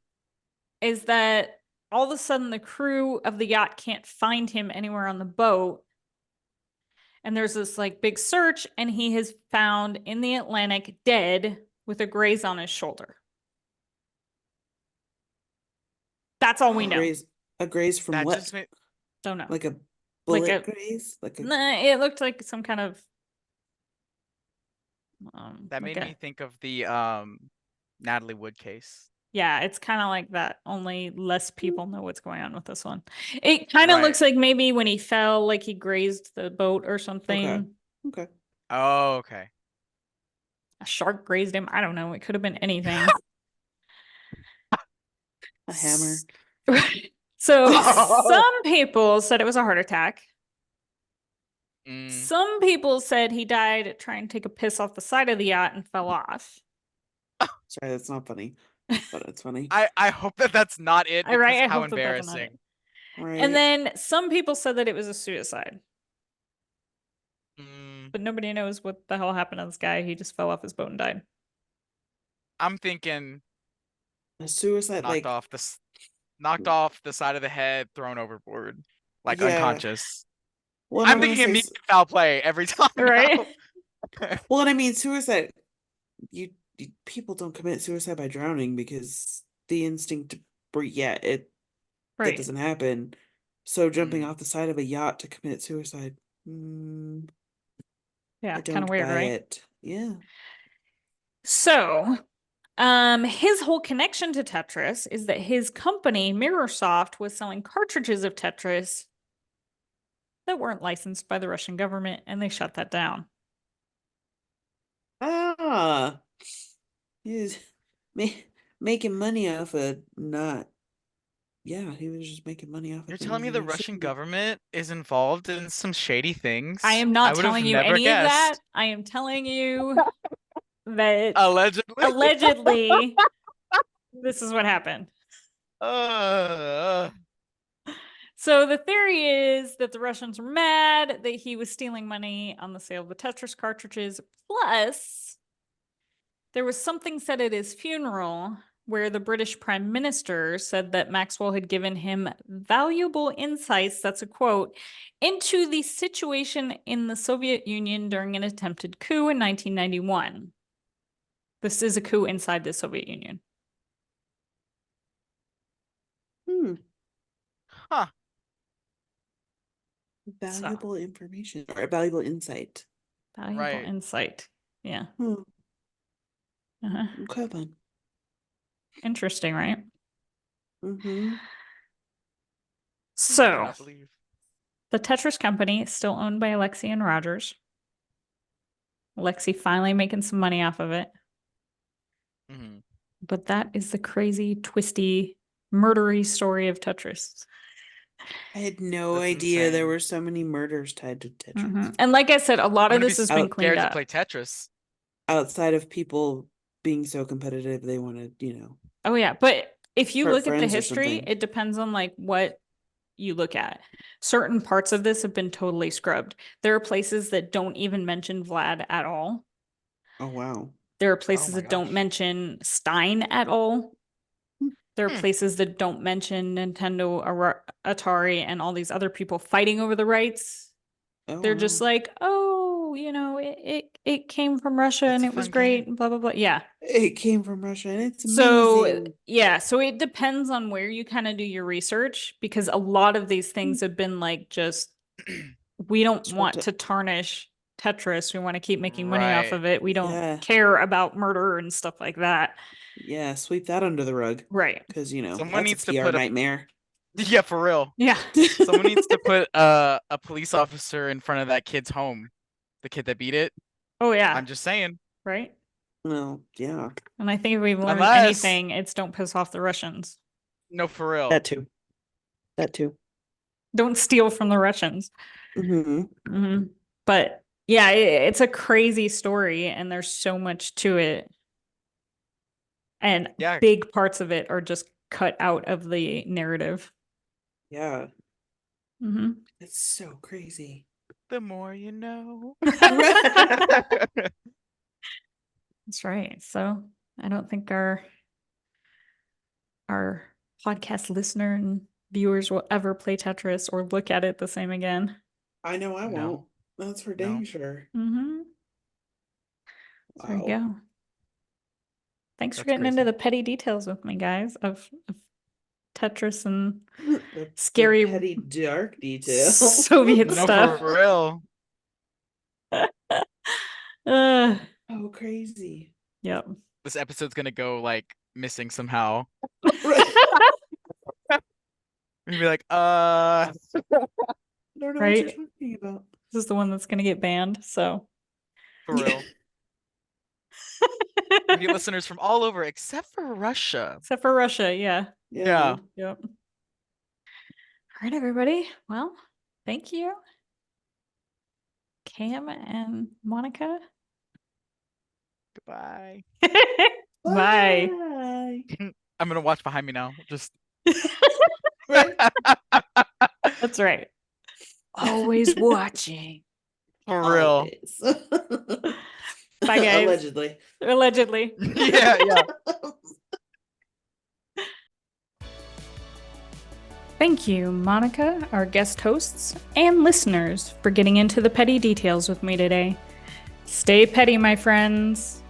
is that all of a sudden the crew of the yacht can't find him anywhere on the boat. And there's this like big search, and he is found in the Atlantic dead with a graze on his shoulder. That's all we know. A graze from that what? just made, Don't know. Like a Like bullet a- graze? Like a Nah, it looked like some kind of that like made me think of the Natalie Wood case. yeah, it's kind of like that. Only less people know what's going on with this one. It kind of Right. looks like maybe when he fell, like he grazed the boat or something. Okay. Oh, okay. A shark grazed him. I don't know. It could have been anything. A hammer. So some people said it was a heart attack. Mm. Some people said he died trying to take a piss off the side of the yacht and fell off. Sorry, that's not funny. But it's funny. I hope that that's not it, because Right, I how hope that that's not it. embarrassing. Right. And then some people said that it was a suicide. Mm, But nobody knows what the hell happened to this guy. He just fell off his boat and died. I'm thinking a suicide, knocked off the side of the head, thrown overboard. like Yeah. unconscious. Well, I'm thinking immediate foul play every time. Right? Well, and I mean, suicide. People don't commit suicide by drowning because the instinct to breathe. Yeah, that Right. doesn't happen. So jumping Mm. off the side of a yacht to commit suicide. I Yeah, kind don't of weird, buy right? it. Yeah. So, his whole connection to Tetris is that his company, Mirrorsoft, was selling cartridges of Tetris that weren't licensed by the Russian government, and they shut that down. Ah, he was making money off of not. Yeah, he was just making money off of You're things telling me the he Russian shouldn't. government is involved in some shady things? I am not would have telling you never any of that. guessed. I am telling you that Allegedly. allegedly this is what happened. Uh, So the theory is that the Russians were mad that he was stealing money on the sale of the Tetris cartridges. Plus, there was something said at his funeral where the British Prime Minister said that Maxwell had given him valuable insights, that's a quote, into the situation in the Soviet Union during an attempted coup in 1991. This is a coup inside the Soviet Union. huh. Valuable information or valuable insight. Valuable Right. insight. Yeah. Okay then. Interesting, right? Mm-hmm. I So, cannot believe. the Tetris company is still owned by Alexei and Rogers. Alexei finally making some money off of it. Mhm. But that is the crazy, twisty, murdery story of Tetris. I had no That's idea there insane. were so many murders tied to Tetris. And like I said, a lot I'm of gonna this be has been cleaned scared to up. play Tetris. Outside of people being so competitive, they want to, Oh yeah, but if you hurt look at the friends or history, something. it depends on like what you look at. Certain parts of this have been totally scrubbed. There are places that don't even mention Vlad at all. Oh wow. There are places my that don't gosh. mention Stein at all. There are places that don't mention Nintendo, Atari, and all these other people fighting over the rights. Oh, They're just wow. like, oh, it came from Russia It's and a it was fun great, game. and blah blah blah. Yeah. It came from Russia and it's So amazing. yeah, so it depends on where you kind of do your research because a lot of these things have been like just we don't want to tarnish Tetris. We want to keep making money off Right. of it. We don't Yeah. care about murder and stuff like that. Yeah, sweep that under the rug. Right. Because, Someone that's needs a to PR put a nightmare. Yeah, for real. Yeah. Someone needs to put a police officer in front of that kid's home. The kid that beat it. Oh yeah. I'm just saying. Right. Well, yeah. And I think if we've learned Unless anything, it's don't piss off the Russians. No, for real. That too. That too. Don't steal from the Russians. Mm-hmm. But yeah, it's a crazy story and there's so much to it. And Yeah. big parts of it are just cut out of the narrative. Yeah. Mm-hmm. It's so crazy. The more you know. That's right. So I don't think our podcast listener and viewers will ever play Tetris or look at it the same again. I know I No. won't. That's for No. dang sure. Mm-hmm. There you Wow. go. Thanks for That's getting into crazy. the petty details with me, guys, of Tetris and The scary petty dark details. Soviet No, stuff. for real. Oh, crazy. Yep. This episode's gonna go like missing somehow. Right. We'd be like, I don't know what Right? you're talking about. This is the one that's going to get banned. So, for real. We get listeners from all over except for Russia. except for Russia. Yeah. Yeah. Yep. All right, everybody. Well, thank you, Cam and Monica. Goodbye. Bye. Bye. I'm gonna watch behind me now. Just Right. That's right. Always watching. for real. Always. Bye, guys. Allegedly. Allegedly. Yeah. Thank you, Monica, our guest hosts, and listeners for getting into the petty details with me today. Stay petty, my friends.